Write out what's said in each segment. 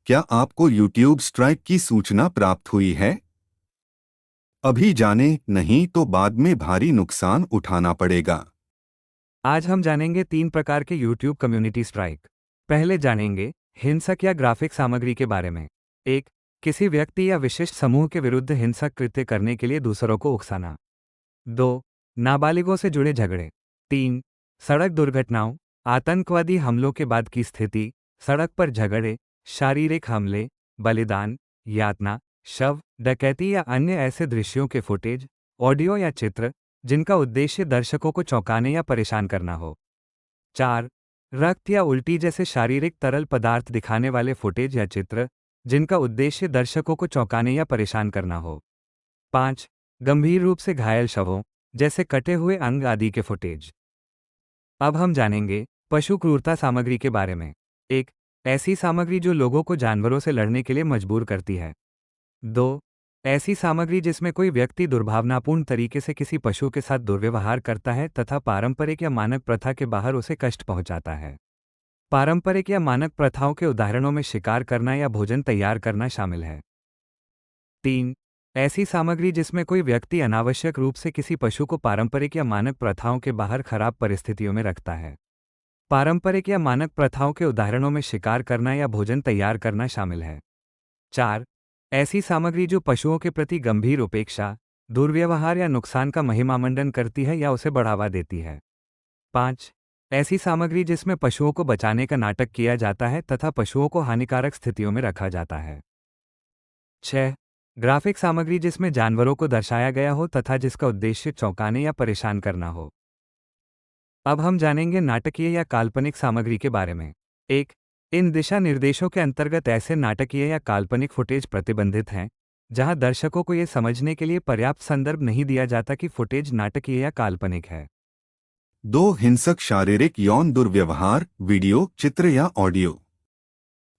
क्या आपको YouTube strike की सूचना प्राप्त हुई है? अभी जाने नहीं तो बाद में भारी नुकसान उठाना पड़ेगा। आज हम जानेंगे 3 प्रकार के YouTube कम्युनिटी स्ट्राइक। पहले जानेंगे हिंसक या ग्राफिक सामग्री के बारे में। 1. किसी व्यक्ति या विशिष्ट समूह के विरुद्ध हिंसक कृत्य करने के लिए दूसरों को उकसाना। 2. नाबालिगों से जुड़े झगड़े। 3. सड़क दुर्घटनाओं, आतंकवादी हमलों के बाद की स्थिति, सड़क पर झगड़े, शारीरिक हमले, बलिदान, यातना, शव, डकैती या अन्य ऐसे दृश्यों के फुटेज, ऑडियो या चित्र जिनका उद्देश्य दर्शकों को चौंकाने या परेशान करना हो। 4. रक्त या उल्टी जैसे शारीरिक तरल पदार्थ दिखाने वाले फुटेज या चित्र जिनका उद्देश्य दर्शकों को चौंकाने या परेशान करना हो। 5. गंभीर रूप से घायल शवों जैसे कटे हुए अंग आदि के फुटेज। अब हम जानेंगे पशु क्रूरता सामग्री के बारे में। 1. ऐसी सामग्री जो लोगों को जानवरों से लड़ने के लिए मजबूर करती है। 2. ऐसी सामग्री जिसमें कोई व्यक्ति दुर्भावनापूर्ण तरीके से किसी पशु के साथ दुर्व्यवहार करता है तथा पारंपरिक या मानक प्रथा के बाहर उसे कष्ट पहुंचाता है। पारंपरिक या मानक प्रथाओं के उदाहरणों में शिकार करना या भोजन तैयार करना शामिल है। 3. ऐसी सामग्री जिसमें कोई व्यक्ति अनावश्यक रूप से किसी पशु को पारंपरिक या मानक प्रथाओं के बाहर खराब परिस्थितियों में रखता है। पारंपरिक या मानक प्रथाओं के उदाहरणों में शिकार करना या भोजन तैयार करना शामिल है। 4. ऐसी सामग्री जो पशुओं के प्रति गंभीर उपेक्षा, दुर्व्यवहार या नुकसान का महिमामंडन करती है या उसे बढ़ावा देती है। 5. ऐसी सामग्री जिसमें पशुओं को बचाने का नाटक किया जाता है तथा पशुओं को हानिकारक स्थितियों में रखा जाता है। 6. ग्राफिक सामग्री जिसमें जानवरों को दर्शाया गया हो तथा जिसका उद्देश्य चौंकाने या परेशान करना हो। अब हम जानेंगे नाटकीय या काल्पनिक सामग्री के बारे में। 1. इन दिशा निर्देशों के अंतर्गत ऐसे नाटकीय या काल्पनिक फुटेज प्रतिबंधित हैं जहां दर्शकों को यह समझने के लिए पर्याप्त संदर्भ नहीं दिया जाता कि फुटेज नाटकीय या काल्पनिक है। 2. हिंसक शारीरिक यौन दुर्व्यवहार, वीडियो, चित्र या ऑडियो।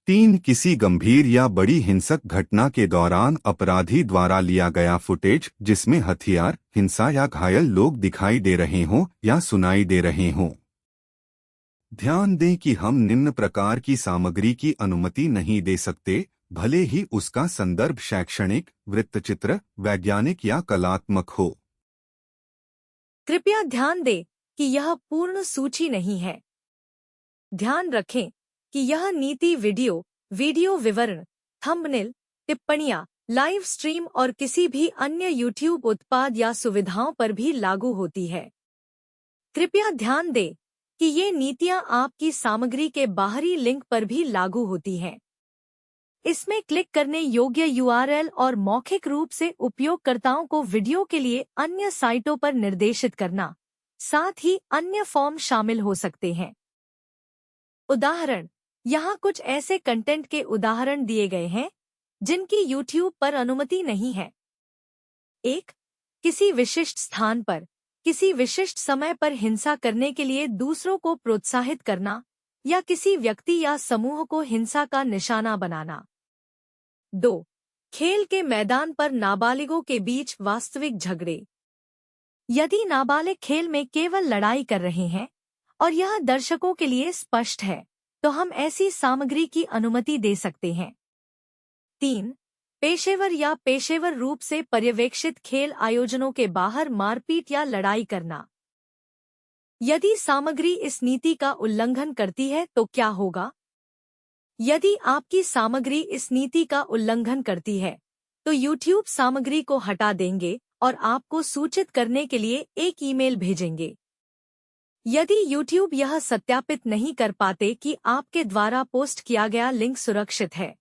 3. किसी गंभीर या बड़ी हिंसक घटना के दौरान अपराधी द्वारा लिया गया फुटेज जिसमें हथियार, हिंसा या घायल लोग दिखाई दे रहे हों या सुनाई दे रहे हों। ध्यान दें कि हम निम्न प्रकार की सामग्री की अनुमति नहीं दे सकते, भले ही उसका संदर्भ शैक्षणिक, वृत्तचित्र, वैज्ञानिक या कलात्मक हो। कृपया ध्यान दें कि यह पूर्ण सूची नहीं है। ध्यान रखें कि यह नीति वीडियो विवरण, थंबनेल, टिप्पणियां, लाइव स्ट्रीम और किसी भी अन्य YouTube उत्पाद या सुविधाओं पर भी लागू होती है। कृपया ध्यान दें कि ये नीतियां आपकी सामग्री के बाहरी लिंक पर भी लागू होती हैं। इसमें क्लिक करने योग्य URL और मौखिक रूप से उपयोगकर्ताओं को वीडियो के लिए अन्य साइटों पर निर्देशित करना, साथ ही अन्य फॉर्म शामिल हो सकते हैं। उदाहरण: यहाँ कुछ ऐसे कंटेंट के उदाहरण दिए गए हैं जिनकी YouTube पर अनुमति नहीं है। 1. किसी विशिष्ट स्थान पर, किसी विशिष्ट समय पर हिंसा करने के लिए दूसरों को प्रोत्साहित करना या किसी व्यक्ति या समूह को हिंसा का निशाना बनाना। 2. खेल के मैदान पर नाबालिगों के बीच वास्तविक झगड़े। यदि नाबालिग खेल में केवल लड़ाई कर रहे हैं और यह दर्शकों के लिए स्पष्ट है, तो हम ऐसी सामग्री की अनुमति दे सकते हैं। 3. पेशेवर रूप से पर्यवेक्षित खेल आयोजनों के बाहर मारपीट या लड़ाई करना। यदि सामग्री इस नीति का उल्लंघन करती है तो क्या होगा? यदि आपकी सामग्री इस नीति का उल्लंघन करती है, तो YouTube सामग्री को हटा देंगे और आपको सूचित करने के लिए एक ईमेल भेजेंगे। यदि YouTube यह सत्यापित नहीं कर पाते कि आपके द्वारा पोस्ट किया गया लिंक सुरक्षित है,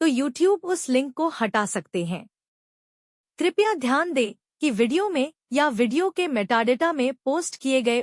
तो YouTube उस लिंक को हटा सकते हैं। कृपया ध्यान दें कि वीडियो में या वीडियो के मेटाडेटा में पोस्ट किए गए